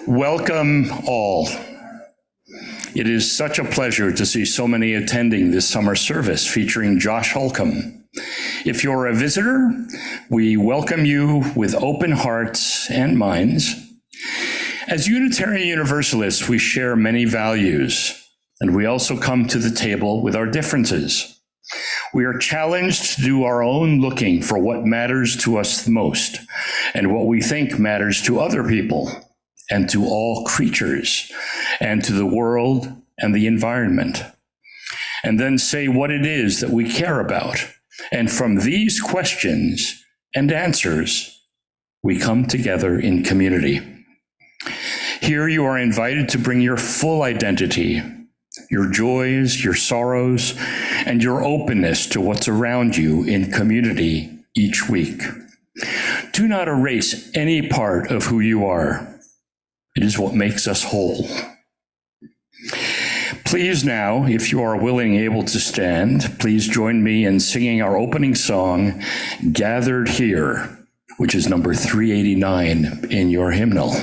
Welcome all. It is such a pleasure to see so many attending this summer service featuring Josh Holcomb. If you're a visitor, we welcome you with open hearts and minds. As Unitarian Universalists, we share many values, and we also come to the table with our differences. We are challenged to do our own looking for what matters to us the most and what we think matters to other people and to all creatures and to the world and the environment. And then say what it is that we care about. And from these questions and answers, we come together in community. Here you are invited to bring your full identity, your joys, your sorrows, and your openness to what's around you in community each week. Do not erase any part of who you are. It is what makes us whole. Please now, if you are willing, able to stand, please join me in singing our opening song, Gathered Here, which is number 389 in your hymnal.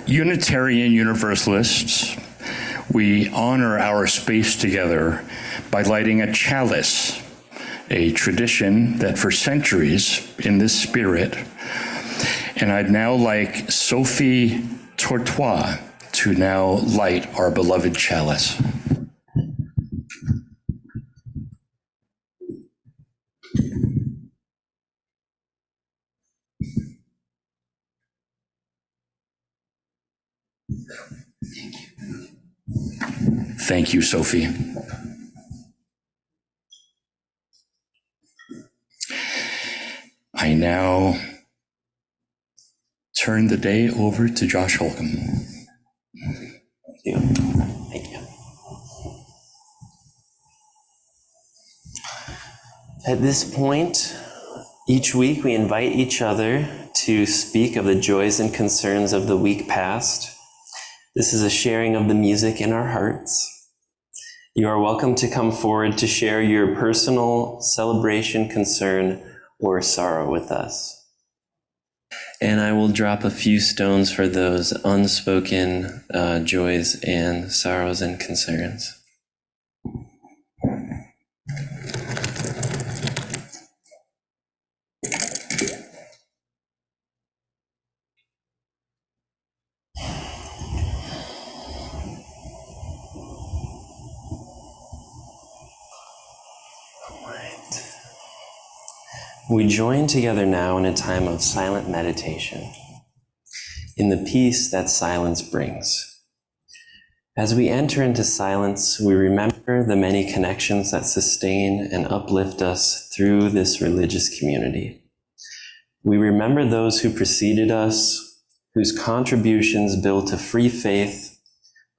Unitarian Universalists, we honor our space together by lighting a chalice, a tradition that for centuries in this spirit. And I'd now like Sophie Tortois to now light our beloved chalice. Thank you, Sophie. I now turn the day over to Josh Holcomb. Thank you. Thank you. At this point, each week we invite each other to speak of the joys and concerns of the week past. This is a sharing of the music in our hearts. You are welcome to come forward to share your personal celebration, concern, or sorrow with us. And I will drop a few stones for those unspoken joys and sorrows and concerns. We join together now in a time of silent meditation, in the peace that silence brings. As we enter into silence, we remember the many connections that sustain and uplift us through this religious community. We remember those who preceded us, whose contributions built a free faith,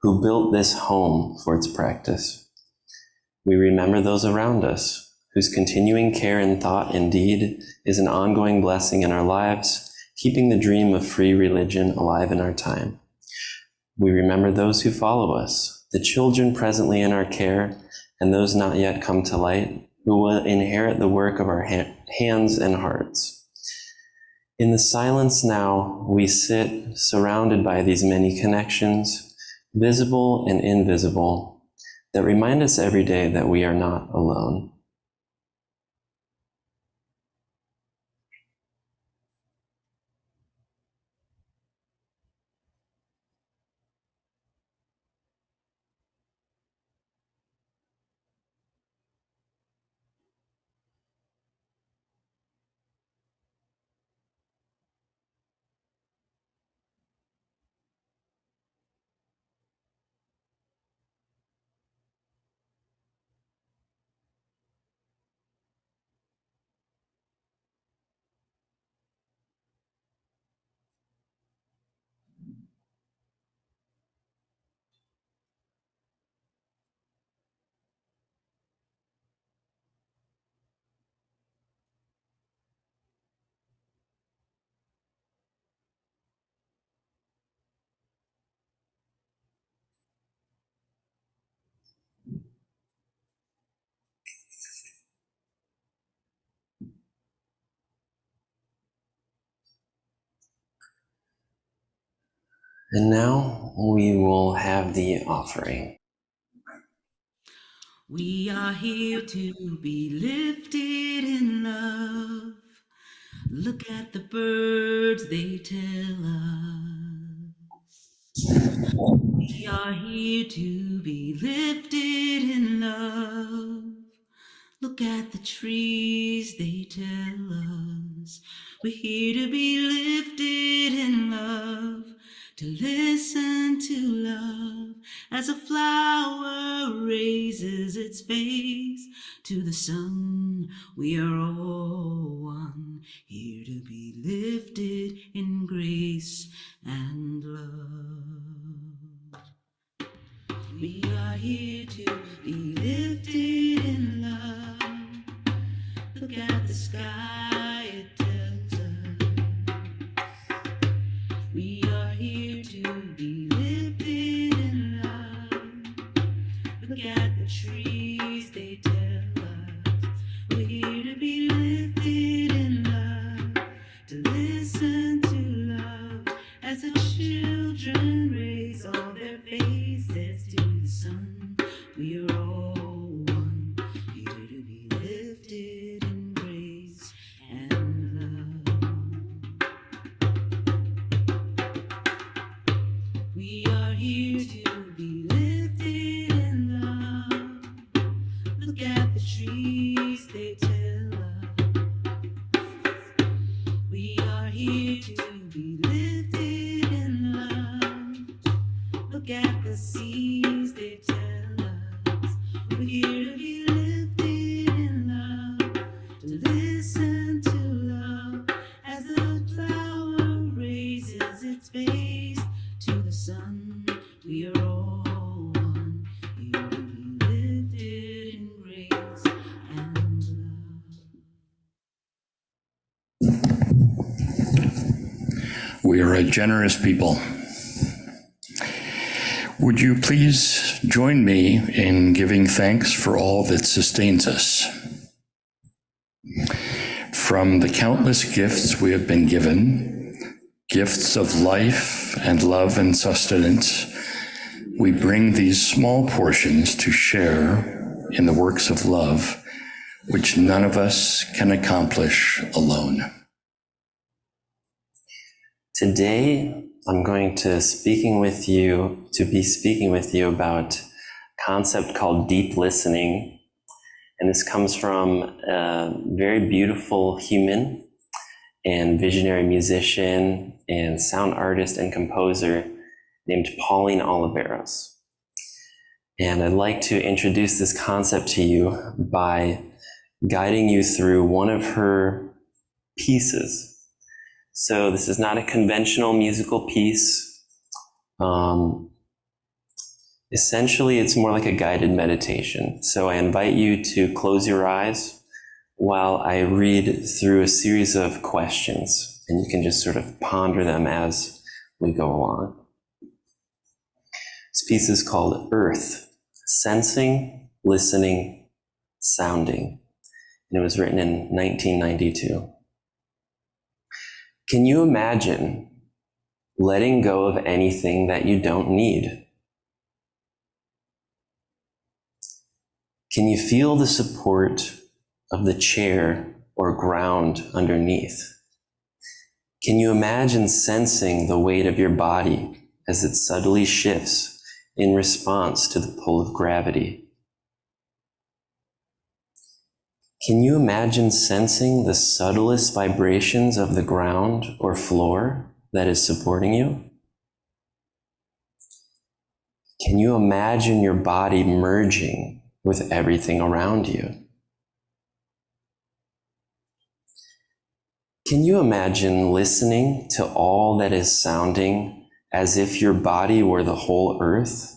who built this home for its practice. We remember those around us, whose continuing care in thought and deed is an ongoing blessing in our lives, keeping the dream of free religion alive in our time. We remember those who follow us, the children presently in our care, and those not yet come to light, who will inherit the work of our hands and hearts. In the silence now, we sit surrounded by these many connections, visible and invisible, that remind us every day that we are not alone. And now we will have the offering. We are here to be lifted in love. Look at the birds, they tell us. We are here to be lifted in love. Look at the trees, they tell us. We're here to be lifted in love, to listen to love as a flower raises its face to the sun. We are all one, here to be lifted in grace and love. We are here to be lifted in love. Look at the sky, it tells us. We are here to be lifted in love. Look at the trees, they tell us. We're here to be lifted in love, to listen to love as the children raise all their faces to the sun. We are all one, here to be lifted in grace and love. We are here to be lifted in love. Look at the trees, they tell us. We are here to be lifted in love. Look at the seas, they tell us. We're here to be lifted in love, to listen to love as the flower raises its face to the sun. We are all one, here to be lifted in grace and love. We are a generous people. Would you please join me in giving thanks for all that sustains us? From the countless gifts we have been given, gifts of life and love and sustenance, we bring these small portions to share in the works of love, which none of us can accomplish alone. Today, I'm going to be speaking with you about a concept called deep listening. And this comes from a very beautiful human and visionary musician and sound artist and composer named Pauline Oliveros. And I'd like to introduce this concept to you by guiding you through one of her pieces. So this is not a conventional musical piece. Essentially, it's more like a guided meditation. So I invite you to close your eyes while I read through a series of questions, and you can just sort of ponder them as we go along. This piece is called Earth, Sensing, Listening, Sounding, and it was written in 1992. Can you imagine letting go of anything that you don't need? Can you feel the support of the chair or ground underneath? Can you imagine sensing the weight of your body as it subtly shifts in response to the pull of gravity? Can you imagine sensing the subtlest vibrations of the ground or floor that is supporting you? Can you imagine your body merging with everything around you? Can you imagine listening to all that is sounding as if your body were the whole earth?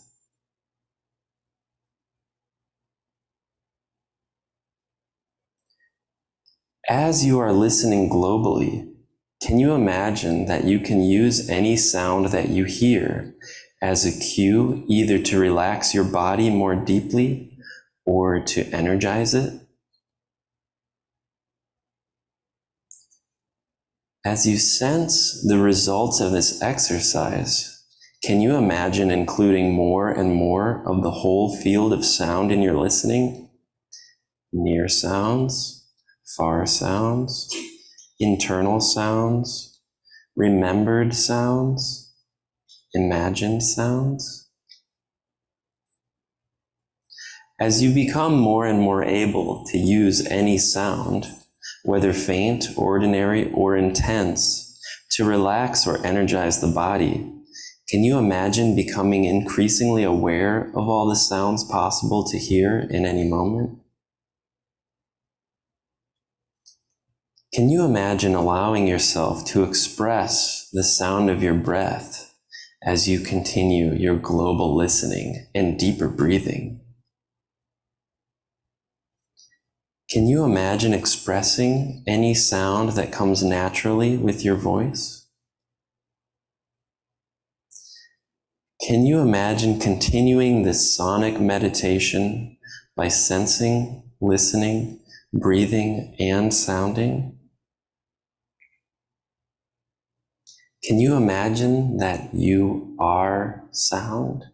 As you are listening globally, can you imagine that you can use any sound that you hear as a cue either to relax your body more deeply or to energize it? As you sense the results of this exercise, Can you imagine including more and more of the whole field of sound in your listening? Near sounds, far sounds, internal sounds, remembered sounds, imagined sounds. As you become more and more able to use any sound, whether faint, ordinary, or intense, to relax or energize the body, can you imagine becoming increasingly aware of all the sounds possible to hear in any moment? Can you imagine allowing yourself to express the sound of your breath as you continue your global listening and deeper breathing? Can you imagine expressing any sound that comes naturally with your voice? Can you imagine continuing this sonic meditation by sensing, listening, breathing, and sounding? Can you imagine that you are sound?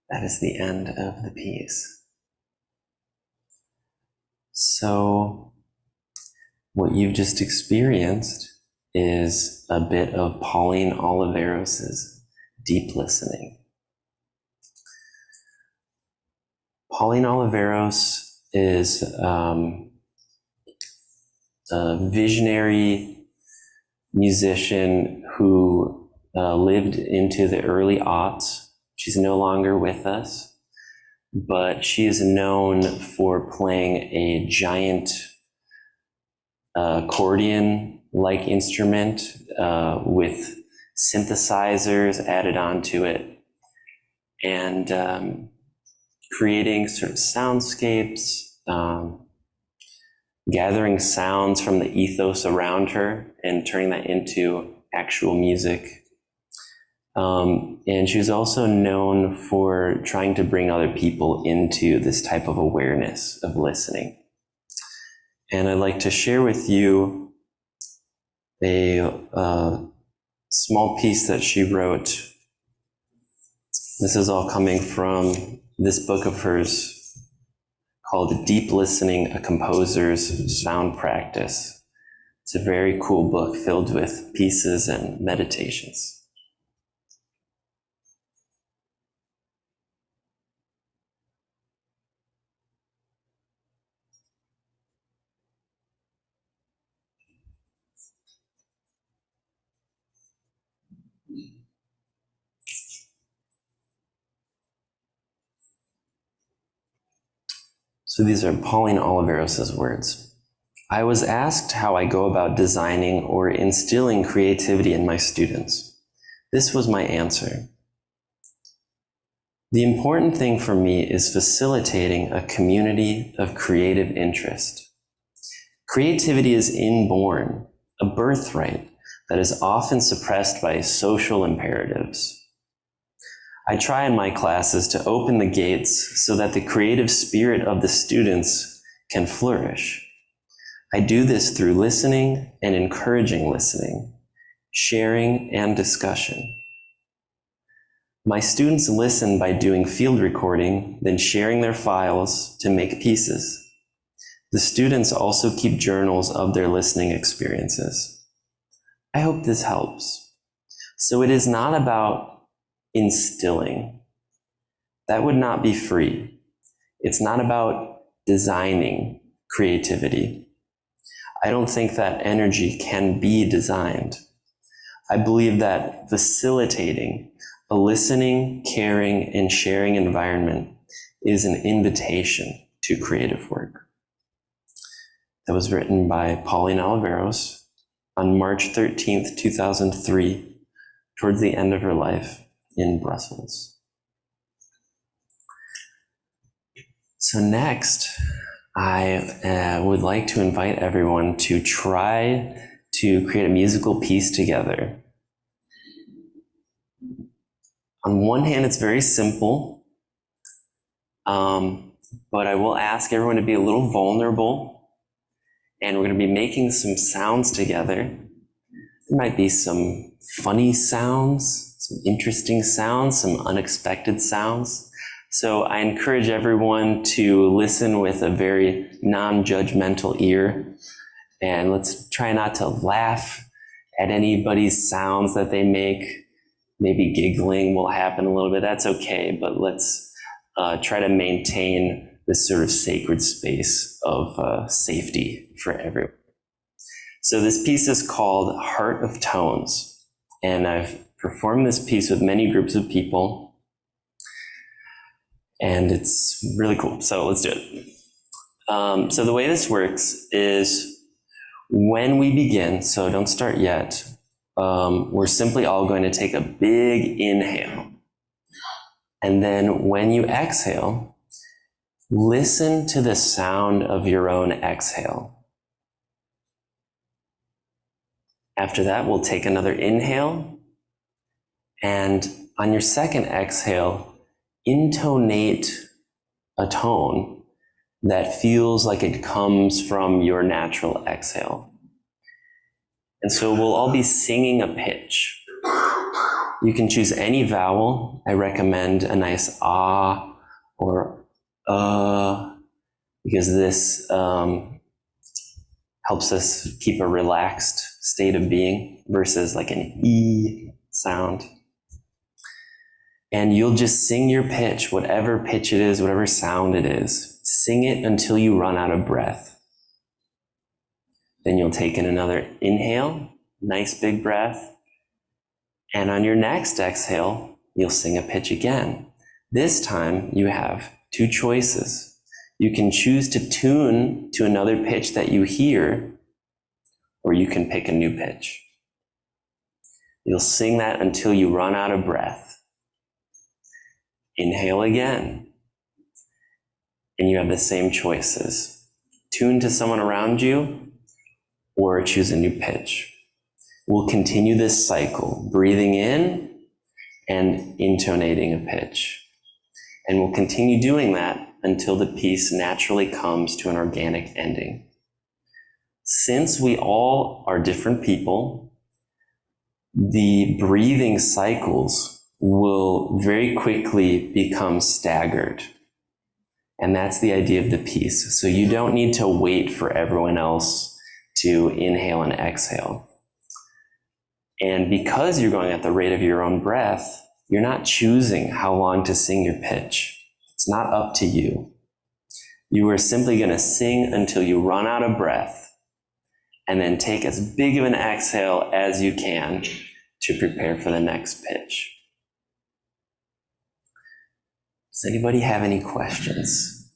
That is the end of the piece. So, what you've just experienced is a bit of Pauline Oliveros' deep listening. Pauline Oliveros is a visionary musician who lived into the early aughts. She's no longer with us, but she is known for playing a giant accordion-like instrument with synthesizers added onto it, and creating sort of soundscapes, gathering sounds from the ethos around her and turning that into actual music. And she was also known for trying to bring other people into this type of awareness of listening. And I'd like to share with you a small piece that she wrote. This is all coming from this book of hers called Deep Listening, A Composer's Sound Practice. It's a very cool book filled with pieces and meditations. So these are Pauline Oliveros' words. I was asked how I go about designing or instilling creativity in my students. This was my answer. The important thing for me is facilitating a community of creative interest. Creativity is inborn, a birthright that is often suppressed by social imperatives. I try in my classes to open the gates so that the creative spirit of the students can flourish. I do this through listening and encouraging listening, sharing and discussion. My students listen by doing field recording, then sharing their files to make pieces. The students also keep journals of their listening experiences. I hope this helps. So it is not about instilling. That would not be free. It's not about designing creativity. I don't think that energy can be designed. I believe that facilitating a listening, caring, and sharing environment is an invitation to creative work. That was written by Pauline Oliveros on March 13th, 2003, towards the end of her life in Brussels. So next, I would like to invite everyone to try to create a musical piece together. On one hand, it's very simple, but I will ask everyone to be a little vulnerable, and we're going to be making some sounds together. There might be some funny sounds, some interesting sounds, some unexpected sounds. So I encourage everyone to listen with a very non-judgmental ear, and let's try not to laugh at anybody's sounds that they make. Maybe giggling will happen a little bit. That's okay, but let's try to maintain this sort of sacred space of safety for everyone. So this piece is called Heart of Tones, and I've performed this piece with many groups of people, and it's really cool. So let's do it. So the way this works is when we begin, so don't start yet, we're simply all going to take a big inhale. And then when you exhale, listen to the sound of your own exhale. After that, we'll take another inhale. And on your second exhale, intonate a tone that feels like it comes from your natural exhale. And so we'll all be singing a pitch. You can choose any vowel. I recommend a nice ah or because this helps us keep a relaxed state of being versus like an E sound. And you'll just sing your pitch, whatever pitch it is, whatever sound it is. Sing it until you run out of breath. Then you'll take in another inhale, nice big breath. And on your next exhale, you'll sing a pitch again. This time you have two choices. You can choose to tune to another pitch that you hear, or you can pick a new pitch. You'll sing that until you run out of breath. Inhale again. And you have the same choices. Tune to someone around you, or choose a new pitch. We'll continue this cycle, breathing in and intonating a pitch. And we'll continue doing that until the piece naturally comes to an organic ending. Since we all are different people, the breathing cycles will very quickly become staggered. And that's the idea of the piece. So you don't need to wait for everyone else to inhale and exhale. And because you're going at the rate of your own breath, you're not choosing how long to sing your pitch. It's not up to you. You are simply going to sing until you run out of breath, and then take as big of an exhale as you can to prepare for the next pitch. Does anybody have any questions?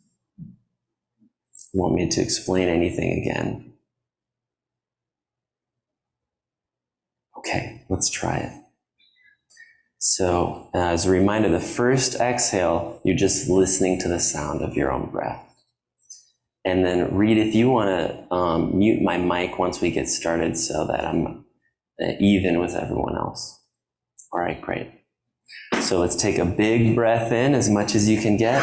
Want me to explain anything again? Okay, let's try it. So as a reminder, the first exhale, you're just listening to the sound of your own breath. And then Reed, if you want to mute my mic once we get started so that I'm even with everyone else. All right, great. So let's take a big breath in, as much as you can get.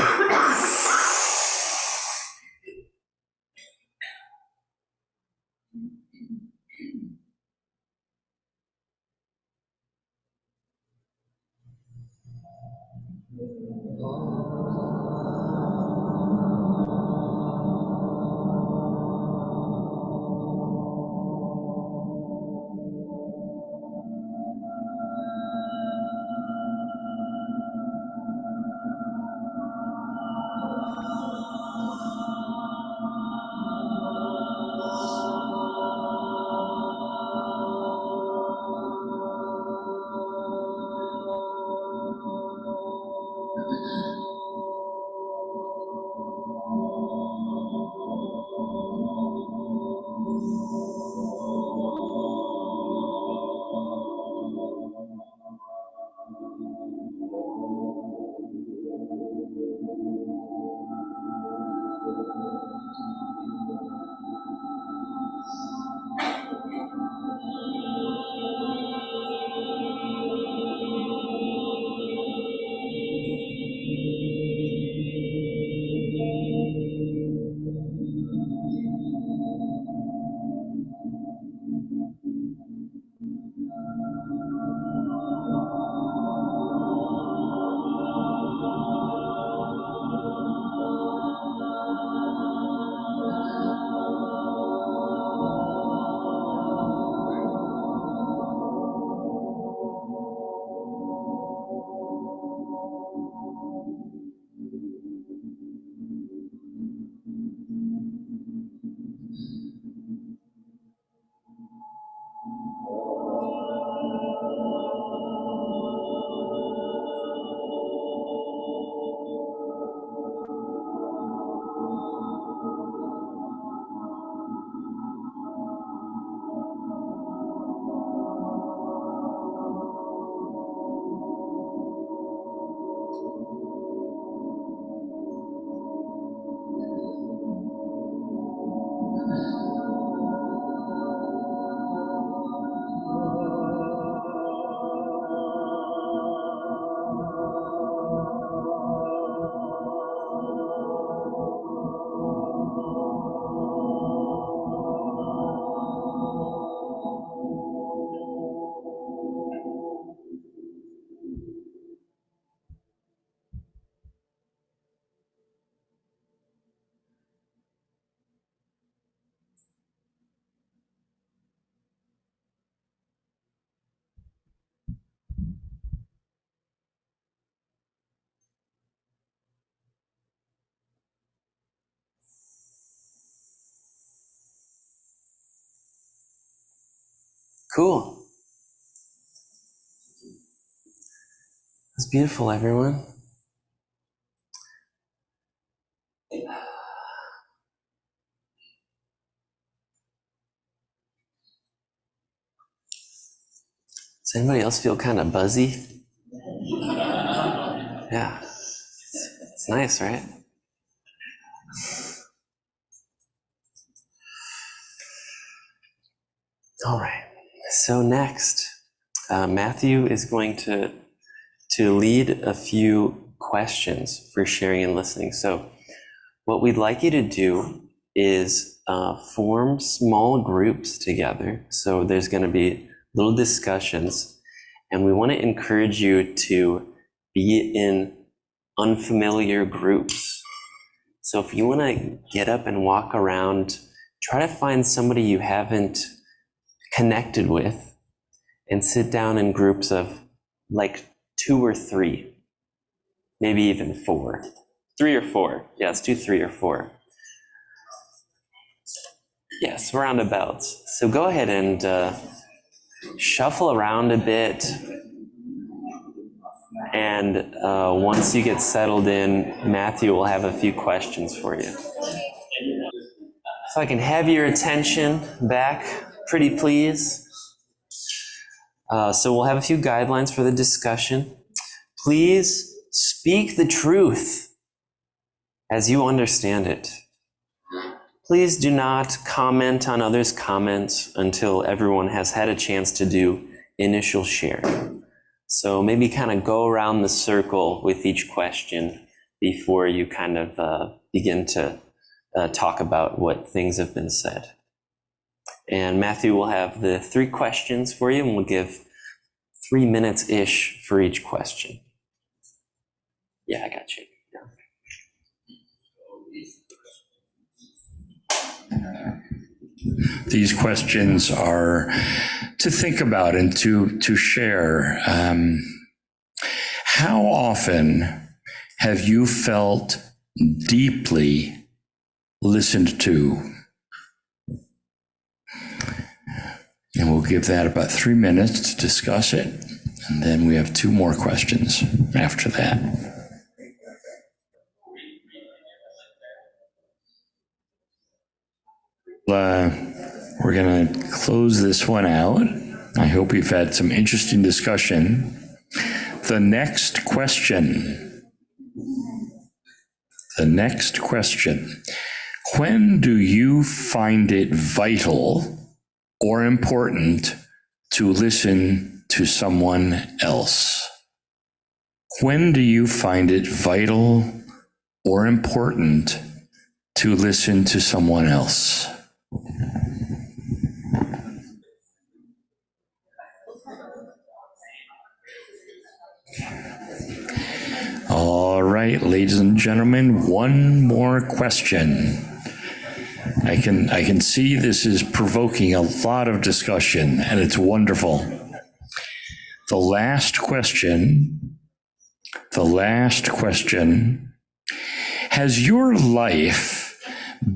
Cool. That's beautiful, everyone. Does anybody else feel kind of buzzy? Yeah. It's nice, right? All right. So next, Matthew is going to lead a few questions for sharing and listening. So what we'd like you to do is form small groups together. So there's going to be little discussions, and we want to encourage you to be in unfamiliar groups. So if you want to get up and walk around, try to find somebody you haven't connected with and sit down in groups of like 2 or 3, maybe even 4. 3 or 4. Yeah, let's do 3 or 4. Yes, roundabouts. So go ahead and shuffle around a bit. And once you get settled in, Matthew will have a few questions for you. If I can have your attention back, pretty please. So we'll have a few guidelines for the discussion. Please speak the truth as you understand it. Please do not comment on others' comments until everyone has had a chance to do initial share. So maybe kind of go around the circle with each question before you kind of begin to talk about what things have been said. And Matthew will have the 3 questions for you, and we'll give 3 minutes-ish for each question. Yeah, I got you. Yeah. These questions are to think about and to share. How often have you felt deeply listened to? And we'll give that about 3 minutes to discuss it. And then we have 2 more questions after that. We're going to close this one out. I hope we've had some interesting discussion. The next question. When do you find it vital or important to listen to someone else? When do you find it vital or important to listen to someone else? All right, ladies and gentlemen, one more question. I can see this is provoking a lot of discussion, and it's wonderful. The last question. Has your life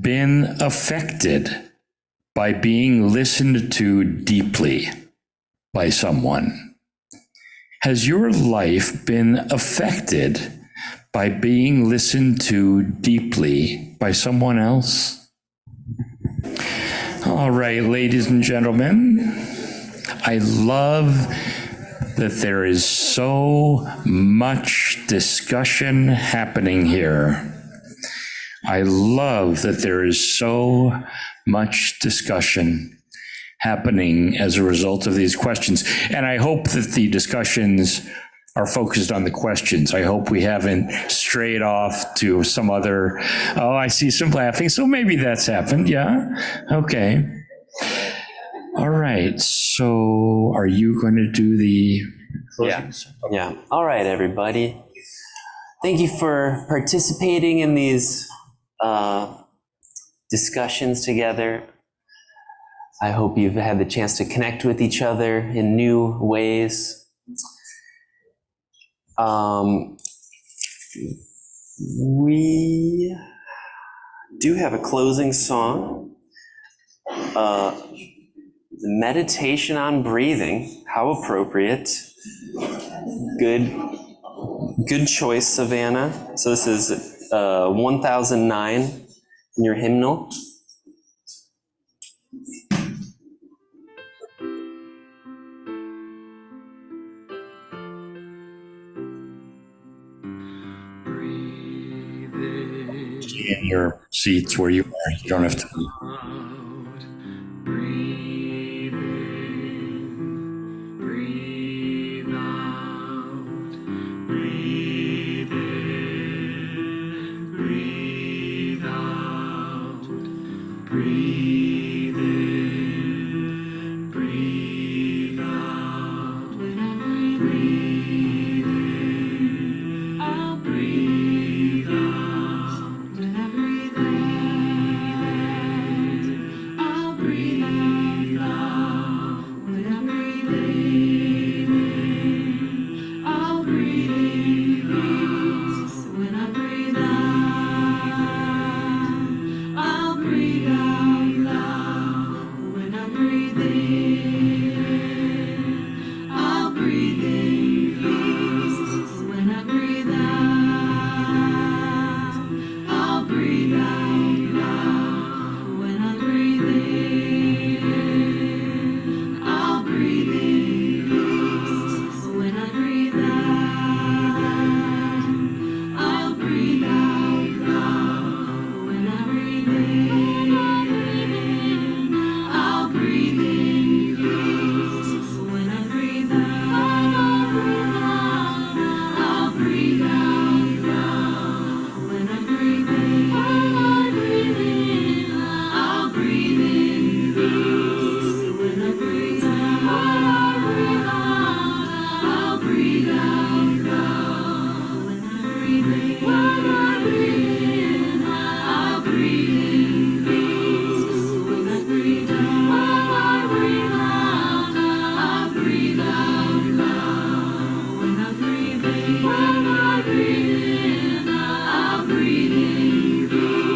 been affected by being listened to deeply by someone? Has your life been affected by being listened to deeply by someone else? All right, ladies and gentlemen, I love that there is so much discussion happening here. I love that there is so much discussion happening as a result of these questions. And I hope that the discussions are focused on the questions. I hope we haven't strayed off to some other, oh, I see some laughing, so maybe that's happened, yeah? Okay. All right, so are you going to do the closings? Yeah. All right, everybody. Thank you for participating in these discussions together. I hope you've had the chance to connect with each other in new ways. We do have a closing song. meditation on breathing. How appropriate. Good choice, Savannah. So this is 1009 in your hymnal. Stay in your seats where you are. You don't have to. Breathe in, breathe out, breathe in, breathe out, breathe in, breathe out. When I breathe in, I'll breathe out. When I breathe in, I'll breathe out. When I breathe in, I'll breathe in peace. When I breathe out, I'll breathe out loud. When I breathe in, I'll breathe in peace. When I breathe out, I'll breathe out loud. When I breathe in, I'll breathe in peace. When I breathe out, I'll breathe out loud. When I breathe in, I'll breathe in peace. When I breathe out, I'll breathe out loud. When I breathe in, I'll breathe in peace. When I breathe out, I'll breathe out loud. When I breathe in, I'll breathe in peace. When I breathe out, I'll breathe out loud. When I breathe in, I'll breathe in peace. When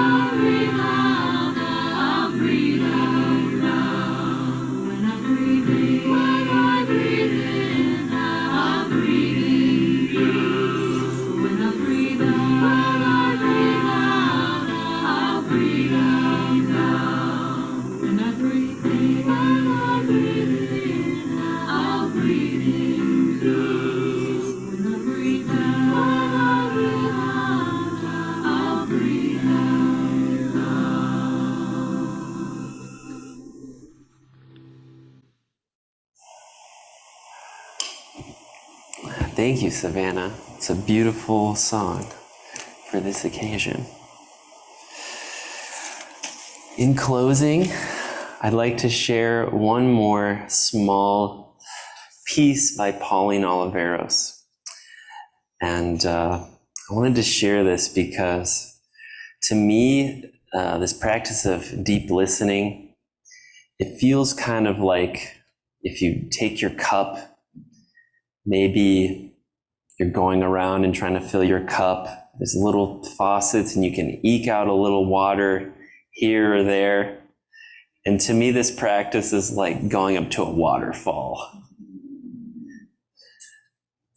I breathe out, I'll breathe out loud. When I breathe in, I'll breathe in peace. When I breathe out, I'll breathe out loud. When I breathe in, I'll breathe in peace. When I breathe out, I'll breathe out loud. Thank you, Savannah. It's a beautiful song for this occasion. In closing, I'd like to share one more small piece by Pauline Oliveros. And I wanted to share this because to me, this practice of deep listening, it feels kind of like if you take your cup, maybe you're going around and trying to fill your cup. There's little faucets and you can eke out a little water here or there. And to me, this practice is like going up to a waterfall.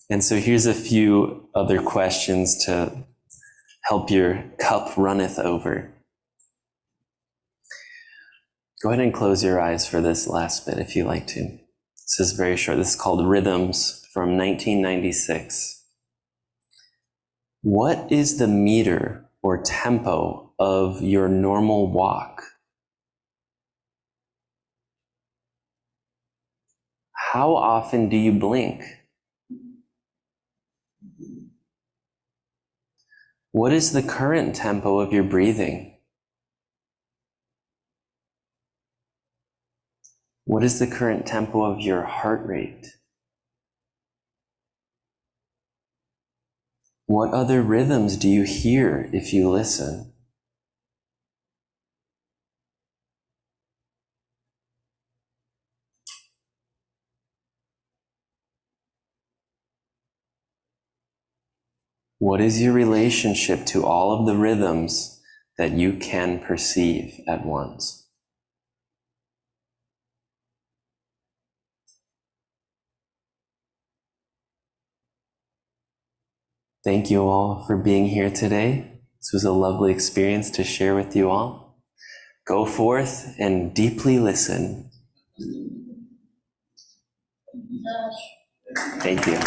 And so here's a few other questions to help your cup runneth over. Go ahead and close your eyes for this last bit if you like to. This is very short. This is called Rhythms from 1996. What is the meter or tempo of your normal walk? How often do you blink? What is the current tempo of your breathing? What is the current tempo of your heart rate? What other rhythms do you hear if you listen? What is your relationship to all of the rhythms that you can perceive at once? Thank you all for being here today. This was a lovely experience to share with you all. Go forth and deeply listen. Thank you.